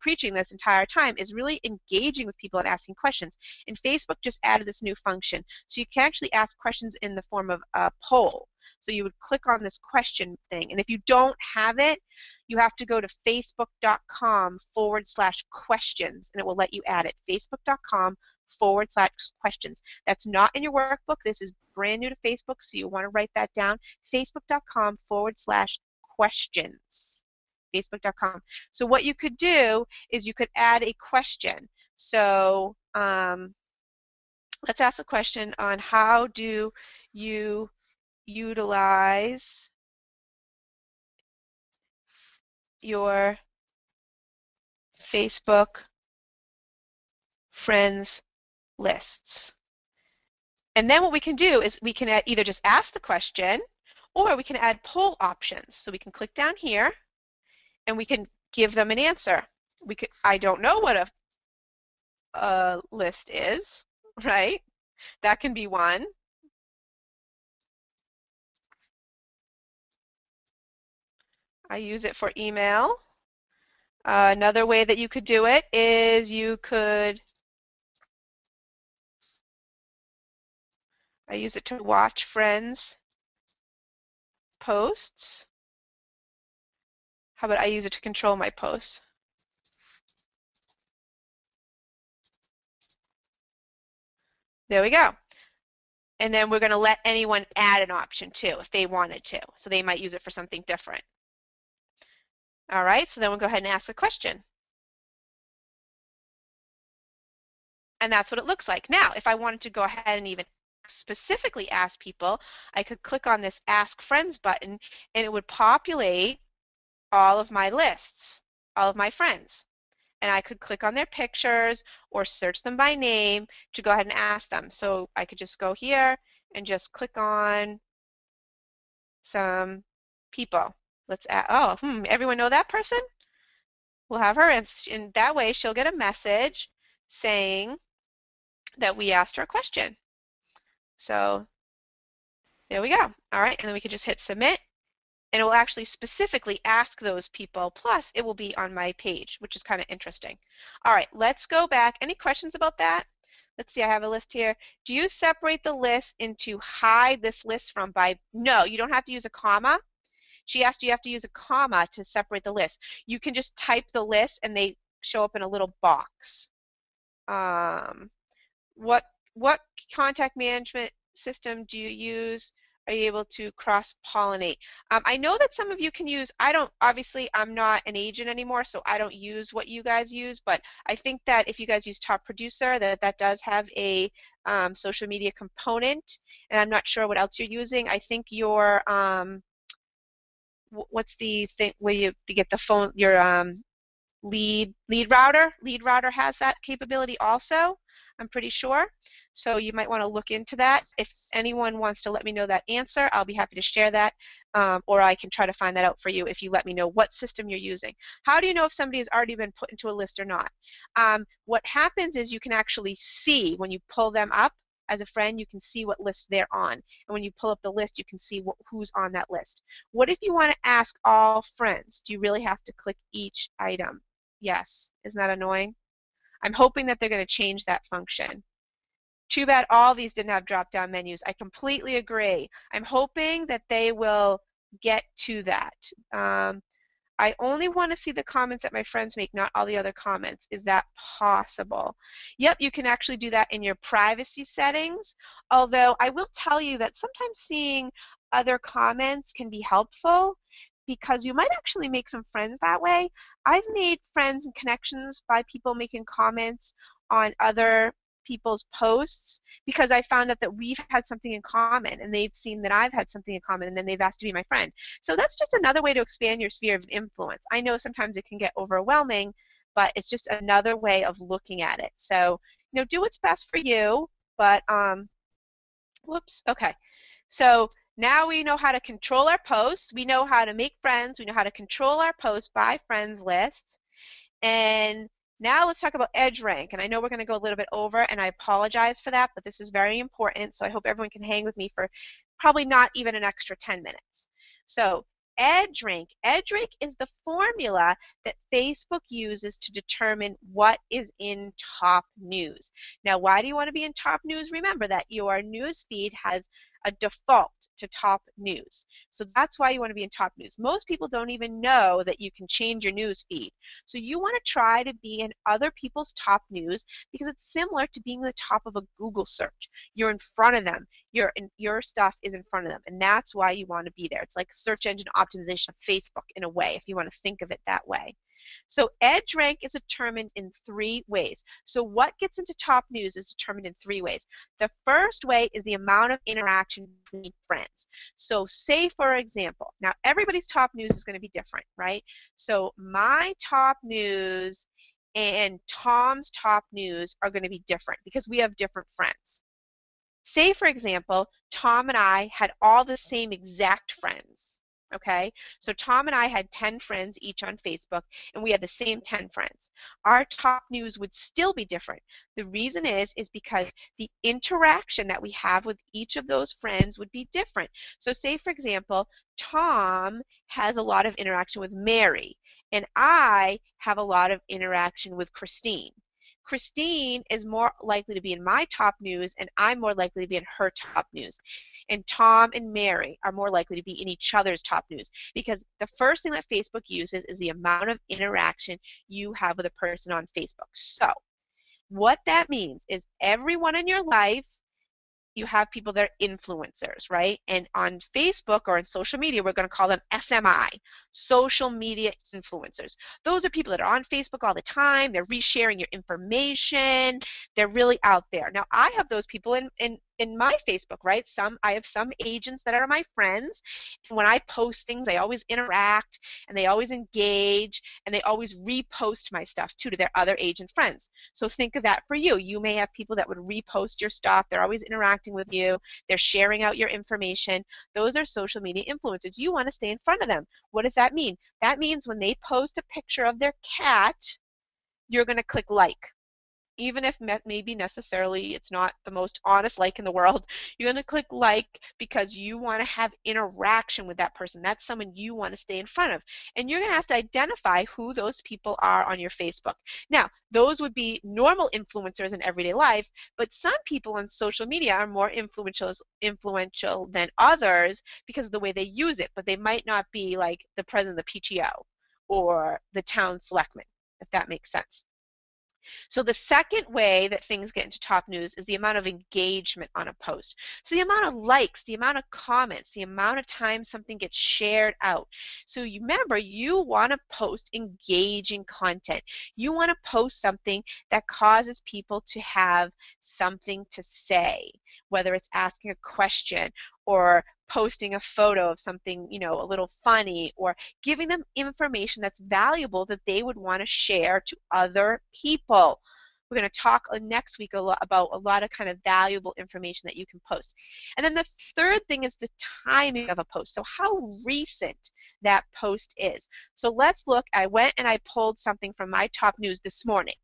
preaching this entire time is really engaging with people and asking questions. And Facebook just added this new function. So you can actually ask questions in the form of a poll. So you would click on this question thing. And if you don't have it, you have to go to facebook.com/questions and it will let you add it. Facebook.com/questions. That's not in your workbook. This is brand new to Facebook, so you want to write that down. Facebook.com/questions. Facebook.com. So what you could do is you could add a question. So let's ask a question on how do you utilize your Facebook friends lists. And then what we can do is we can either just ask the question or we can add poll options. So we can click down here and we can give them an answer. I don't know what a list is, right? That can be one. I use it for email. Another way that you could do it is I use it to watch friends' posts. How about I use it to control my posts? There we go. And then we're going to let anyone add an option too if they wanted to. So they might use it for something different. All right, so then we'll go ahead and ask a question. And that's what it looks like. Now, if I wanted to go ahead and even specifically ask people, I could click on this Ask Friends button and it would populate all of my lists, all of my friends. And I could click on their pictures or search them by name to go ahead and ask them. So I could just go here and just click on some people. Let's add, everyone know that person? We'll have her, and that way she'll get a message saying that we asked her a question. So there we go. All right, and then we can just hit submit, and it will actually specifically ask those people, plus it will be on my page, which is kind of interesting. All right, let's go back. Any questions about that? Let's see, I have a list here. Do you separate the list into hide this list from by? No, you don't have to use a comma. She asked you have to use a comma to separate the list. You can just type the list and they show up in a little box. What contact management system do you use? Are you able to cross-pollinate? I know that some of you can use, obviously I'm not an agent anymore, so I don't use what you guys use, but I think that if you guys use Top Producer, that does have a social media component, and I'm not sure what else you're using. I think your, what's the thing where you get the phone, your lead router has that capability also, I'm pretty sure. So you might want to look into that. If anyone wants to let me know that answer, I'll be happy to share that, or I can try to find that out for you if you let me know what system you're using. How do you know if somebody has already been put into a list or not? What happens is you can actually see when you pull them up as a friend, you can see what list they're on. And when you pull up the list, you can see who's on that list. What if you want to ask all friends? Do you really have to click each item? Yes. Isn't that annoying? I'm hoping that they're going to change that function. Too bad all these didn't have drop-down menus. I completely agree. I'm hoping that they will get to that. I only want to see the comments that my friends make, not all the other comments. Is that possible? Yep, you can actually do that in your privacy settings. Although I will tell you that sometimes seeing other comments can be helpful because you might actually make some friends that way. I've made friends and connections by people making comments on other people's posts because I found out that we've had something in common and they've seen that I've had something in common and then they've asked to be my friend. So that's just another way to expand your sphere of influence. I know sometimes it can get overwhelming, but it's just another way of looking at it. So, do what's best for you, but whoops, okay. So now we know how to control our posts. We know how to make friends. We know how to control our posts by friends lists. And now let's talk about EdgeRank. And I know we're going to go a little bit over, and I apologize for that, but this is very important. So I hope everyone can hang with me for probably not even an extra 10 minutes. So EdgeRank. EdgeRank is the formula that Facebook uses to determine what is in top news. Now, why do you want to be in top news? Remember that your news feed has a default to top news. So that's why you want to be in top news. Most people don't even know that you can change your news feed. So you want to try to be in other people's top news because it's similar to being the top of a Google search. You're in front of them. Your stuff is in front of them, and that's why you want to be there. It's like search engine optimization of Facebook in a way, if you want to think of it that way. So EdgeRank is determined in 3 ways. So what gets into top news is determined in 3 ways. The first way is the amount of interaction between friends. So say, for example, now everybody's top news is going to be different, right? So my top news and Tom's top news are going to be different because we have different friends. Say, for example, Tom and I had all the same exact friends. Okay, so Tom and I had 10 friends each on Facebook, and we had the same 10 friends. Our top news would still be different. The reason is because the interaction that we have with each of those friends would be different. So say, for example, Tom has a lot of interaction with Mary, and I have a lot of interaction with Christine. Christine is more likely to be in my top news, and I'm more likely to be in her top news. And Tom and Mary are more likely to be in each other's top news, because the first thing that Facebook uses is the amount of interaction you have with a person on Facebook. So what that means is everyone in your life, you have people that are influencers, right? And on Facebook or on social media, we're going to call them SMI, social media influencers. Those are people that are on Facebook all the time. They're resharing your information. They're really out there. Now, I have those people in my Facebook, right? I have some agents that are my friends. And when I post things, I always interact and they always engage and they always repost my stuff too to their other agent friends. So think of that for you. You may have people that would repost your stuff. They're always interacting with you. They're sharing out your information. Those are social media influencers. You want to stay in front of them. What does that mean? That means when they post a picture of their cat, you're going to click like. Even if maybe necessarily it's not the most honest like in the world, you're going to click like because you want to have interaction with that person. That's someone you want to stay in front of. And you're going to have to identify who those people are on your Facebook. Now, those would be normal influencers in everyday life, but some people on social media are more influential than others because of the way they use it, but they might not be like the president of the PTO or the town selectman, if that makes sense. So the second way that things get into top news is the amount of engagement on a post. So the amount of likes, the amount of comments, the amount of times something gets shared out. So you remember, you want to post engaging content. You want to post something that causes people to have something to say, whether it's asking a question or posting a photo of something, you know, a little funny, or giving them information that's valuable that they would want to share to other people. We're going to talk next week about a lot of kind of valuable information that you can post. And then the third thing is the timing of a post. So how recent that post is. So let's look. I went and I pulled something from my top news this morning.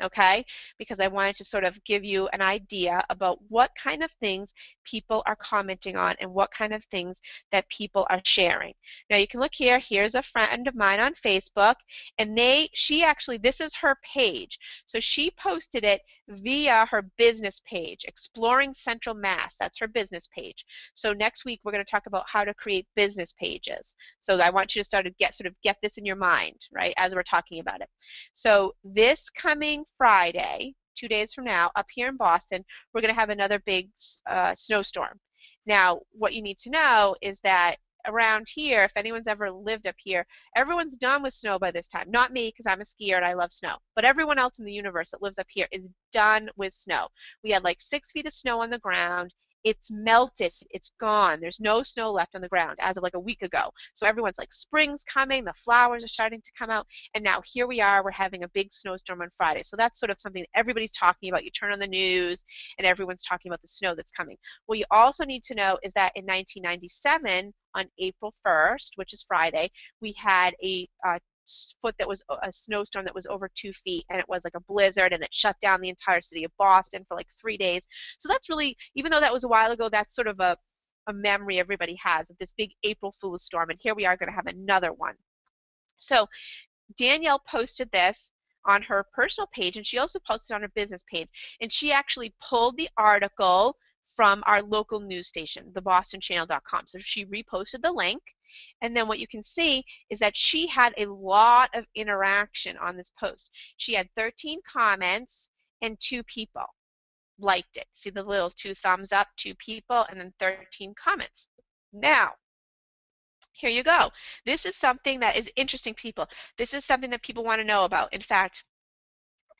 Okay, because I wanted to sort of give you an idea about what kind of things people are commenting on and what kind of things that people are sharing. Now you can look here. Here's a friend of mine on Facebook, and she actually, this is her page. So she posted it via her business page, Exploring Central Mass. That's her business page. So next week we're going to talk about how to create business pages. So I want you to sort of get this in your mind, right, as we're talking about it. So this coming Friday, 2 days from now, up here in Boston, we're going to have another big snowstorm. Now, what you need to know is that around here, if anyone's ever lived up here, everyone's done with snow by this time. Not me, because I'm a skier and I love snow, but everyone else in the universe that lives up here is done with snow. We had like 6 feet of snow on the ground. It's melted. It's gone. There's no snow left on the ground as of like a week ago. So everyone's like, spring's coming, the flowers are starting to come out, and now here we are, we're having a big snowstorm on Friday. So that's sort of something that everybody's talking about. You turn on the news and everyone's talking about the snow that's coming. What you also need to know is that in 1997, on April 1st, which is Friday, we had a snowstorm that was over 2 feet, and it was like a blizzard, and it shut down the entire city of Boston for like 3 days. So that's really, even though that was a while ago, that's sort of a memory everybody has of this big April Fool's storm, and here we are going to have another one. So Danielle posted this on her personal page, and she also posted on her business page, and she actually pulled the article from our local news station, thebostonchannel.com. So she reposted the link, and then what you can see is that she had a lot of interaction on this post. She had 13 comments and 2 people liked it. See the little 2 thumbs up, 2 people, and then 13 comments. Now, here you go. This is something that is interesting, people. This is something that people want to know about. In fact,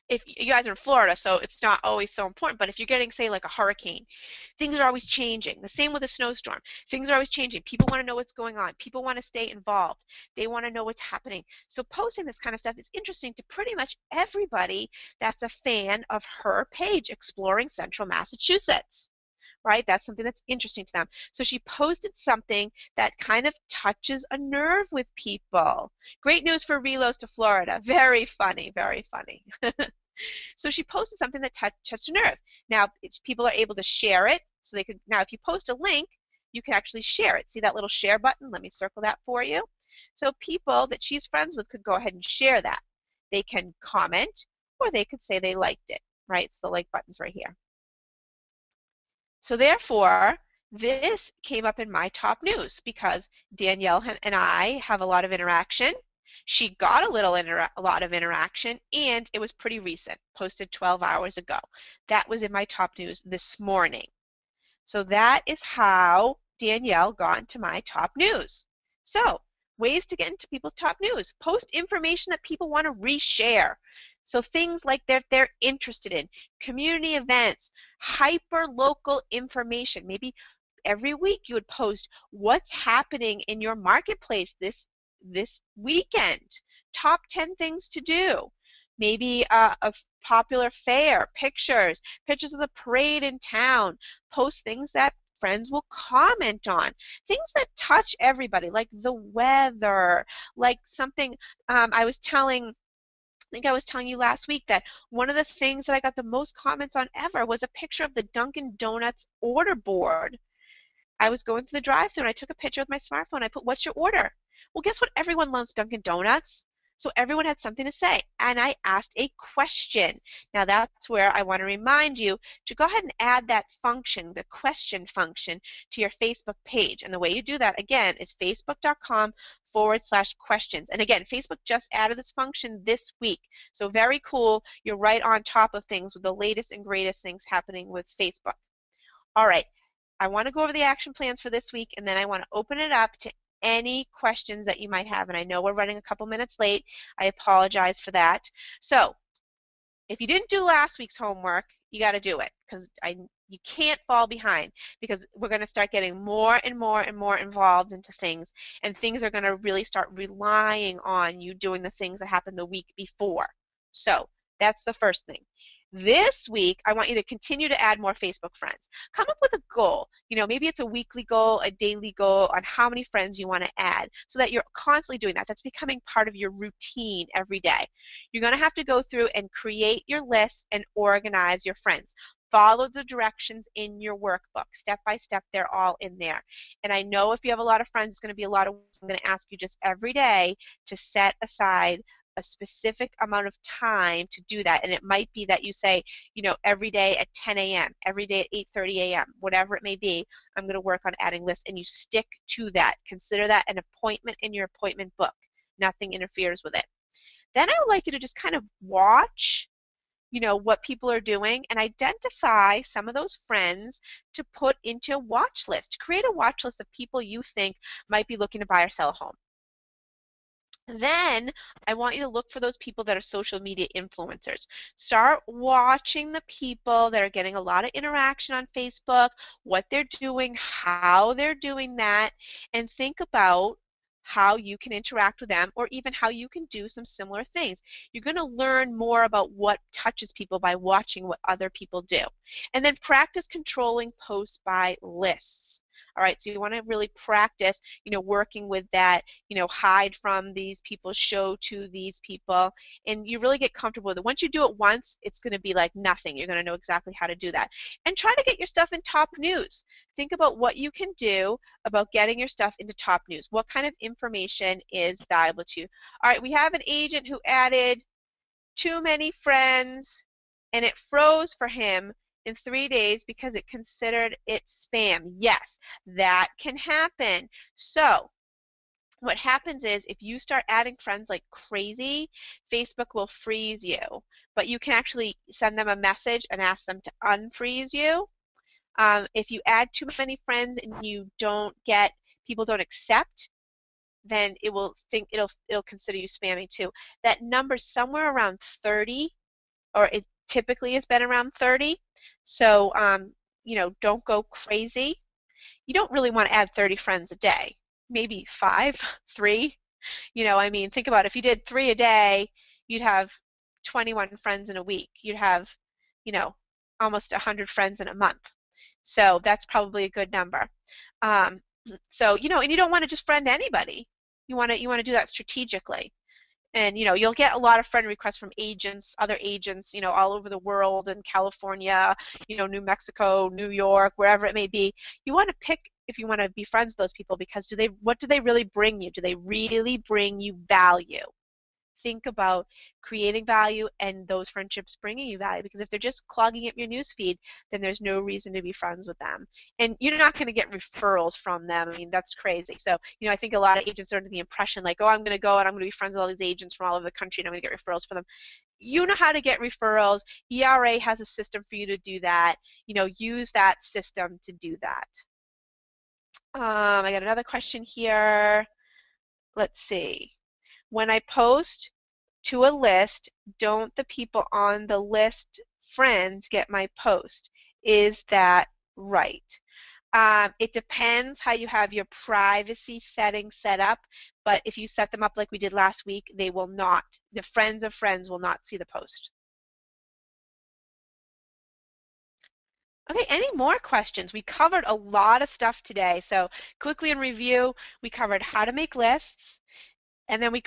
if you guys are in Florida, so it's not always so important, but if you're getting, say, like a hurricane, things are always changing. The same with a snowstorm. Things are always changing. People want to know what's going on. People want to stay involved. They want to know what's happening. So posting this kind of stuff is interesting to pretty much everybody that's a fan of her page, Exploring Central Massachusetts. Right? That's something that's interesting to them. So she posted something that kind of touches a nerve with people. Great news for relos to Florida. Very funny, very funny. So she posted something that touched a nerve. Now, people are able to share it. So now if you post a link, you can actually share it. See that little share button? Let me circle that for you. So people that she's friends with could go ahead and share that. They can comment or they could say they liked it, right? It's the like buttons right here. So therefore, this came up in my top news because Danielle and I have a lot of interaction. She got a lot of interaction, and it was pretty recent, posted 12 hours ago. That was in my top news this morning. So that is how Danielle got into my top news. So ways to get into people's top news. Post information that people want to reshare. So things like they're interested in, community events, hyper local information. Maybe every week you would post what's happening in your marketplace this weekend. Top 10 things to do. Maybe a popular fair, pictures of the parade in town. Post things that friends will comment on. Things that touch everybody, like the weather, like something I think I was telling you last week that one of the things that I got the most comments on ever was a picture of the Dunkin' Donuts order board. I was going through the drive-thru and I took a picture with my smartphone. I put, "What's your order?" Well, guess what? Everyone loves Dunkin' Donuts. So everyone had something to say. And I asked a question. Now that's where I want to remind you to go ahead and add that function, the question function, to your Facebook page. And the way you do that, again, is facebook.com/questions. And again, Facebook just added this function this week. So very cool. You're right on top of things with the latest and greatest things happening with Facebook. All right. I want to go over the action plans for this week, and then I want to open it up to any questions that you might have. And I know we're running a couple minutes late. I apologize for that. So if you didn't do last week's homework, you got to do it because you can't fall behind because we're going to start getting more and more and more involved into things, and things are going to really start relying on you doing the things that happened the week before. So that's the first thing. This week, I want you to continue to add more Facebook friends. Come up with a goal. You know, maybe it's a weekly goal, a daily goal on how many friends you want to add so that you're constantly doing that. That's becoming part of your routine every day. You're going to have to go through and create your list and organize your friends. Follow the directions in your workbook. Step by step, they're all in there. And I know if you have a lot of friends, it's going to be a lot of work. I'm going to ask you just every day to set aside a specific amount of time to do that. And it might be that you say, you know, every day at 10 a.m., every day at 8:30 a.m., whatever it may be, I'm going to work on adding lists, and you stick to that. Consider that an appointment in your appointment book. Nothing interferes with it. Then I would like you to just kind of watch, you know, what people are doing and identify some of those friends to put into a watch list. Create a watch list of people you think might be looking to buy or sell a home. Then I want you to look for those people that are social media influencers. Start watching the people that are getting a lot of interaction on Facebook, what they're doing, how they're doing that, and think about how you can interact with them or even how you can do some similar things. You're going to learn more about what touches people by watching what other people do. And then practice controlling posts by lists. All right, so you want to really practice, you know, working with that, you know, hide from these people, show to these people, and you really get comfortable with it. Once you do it once, it's going to be like nothing. You're going to know exactly how to do that. And try to get your stuff in top news. Think about what you can do about getting your stuff into top news. What kind of information is valuable to you? All right, we have an agent who added too many friends, and it froze for him in 3 days because it considered it spam. Yes, that can happen. So what happens is if you start adding friends like crazy, Facebook will freeze you. But you can actually send them a message and ask them to unfreeze you. If you add too many friends and you don't get, people don't accept, then it will think it'll consider you spamming too. That number's somewhere around 30, or it typically has been around 30. So, you know, don't go crazy. You don't really want to add 30 friends a day. Maybe 5, 3. You know, I mean, think about it. If you did 3 a day, you'd have 21 friends in a week. You'd have, you know, almost 100 friends in a month. So that's probably a good number. So, you know, and you don't want to just friend anybody. You want to do that strategically. And, you know, you'll get a lot of friend requests from agents, other agents, you know, all over the world, in California, you know, New Mexico, New York, wherever it may be. You want to pick if you want to be friends with those people, because what do they really bring you? Do they really bring you value? Think about creating value and those friendships bringing you value, because if they're just clogging up your newsfeed, then there's no reason to be friends with them. And you're not going to get referrals from them. I mean, that's crazy. So, I think a lot of agents are under the impression like, oh, I'm going to go and I'm going to be friends with all these agents from all over the country and I'm going to get referrals from them. You know how to get referrals. ERA has a system for you to do that. Use that system to do that. I got another question here. Let's see. When I post to a list, don't the people on the list friends get my post? Is that right? It depends how you have your privacy settings set up, but if you set them up like we did last week, they will not. The friends of friends will not see the post. Okay, any more questions? We covered a lot of stuff today. So quickly in review, we covered how to make lists. And then we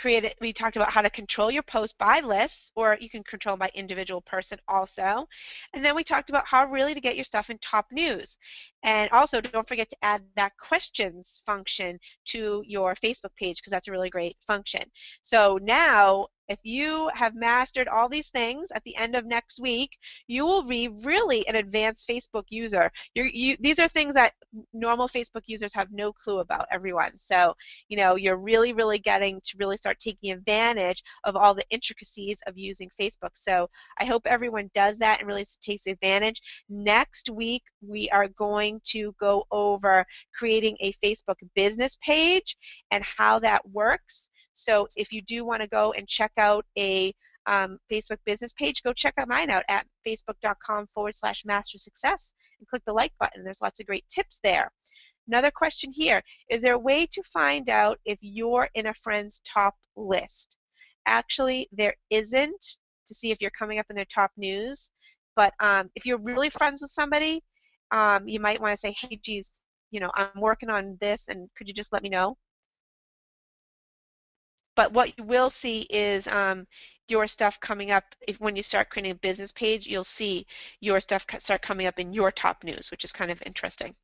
talked about how to control your post by lists, or you can control them by individual person also. And then we talked about how really to get your stuff in top news. And also don't forget to add that questions function to your Facebook page, because that's a really great function. So now, if you have mastered all these things at the end of next week, you will be really an advanced Facebook user. These are things that normal Facebook users have no clue about, everyone. So, you're really, really getting to really start taking advantage of all the intricacies of using Facebook. So I hope everyone does that and really takes advantage. Next week, we are going to go over creating a Facebook business page and how that works. So if you do want to go and check out a Facebook business page, go check out mine out at facebook.com/master success and click the like button. There's lots of great tips there. Another question here, is there a way to find out if you're in a friend's top list? Actually, there isn't, to see if you're coming up in their top news. But if you're really friends with somebody, you might want to say, hey, geez, I'm working on this, and could you just let me know? But what you will see is your stuff coming up. When you start creating a business page, you'll see your stuff start coming up in your top news, which is kind of interesting.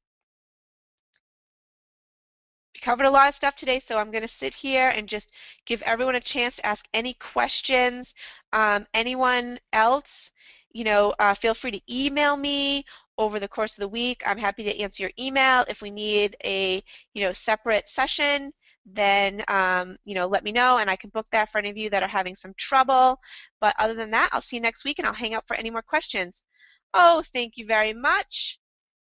We covered a lot of stuff today, so I'm going to sit here and just give everyone a chance to ask any questions. Anyone else, feel free to email me over the course of the week. I'm happy to answer your email. If we need a separate session, then let me know and I can book that for any of you that are having some trouble. But other than that, I'll see you next week and I'll hang out for any more questions. Oh, thank you very much.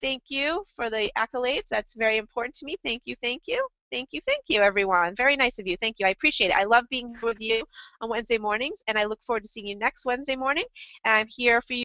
Thank you for the accolades. That's very important to me. Thank you, thank you. Thank you, thank you, everyone. Very nice of you. Thank you. I appreciate it. I love being with you on Wednesday mornings, and I look forward to seeing you next Wednesday morning. And I'm here for you.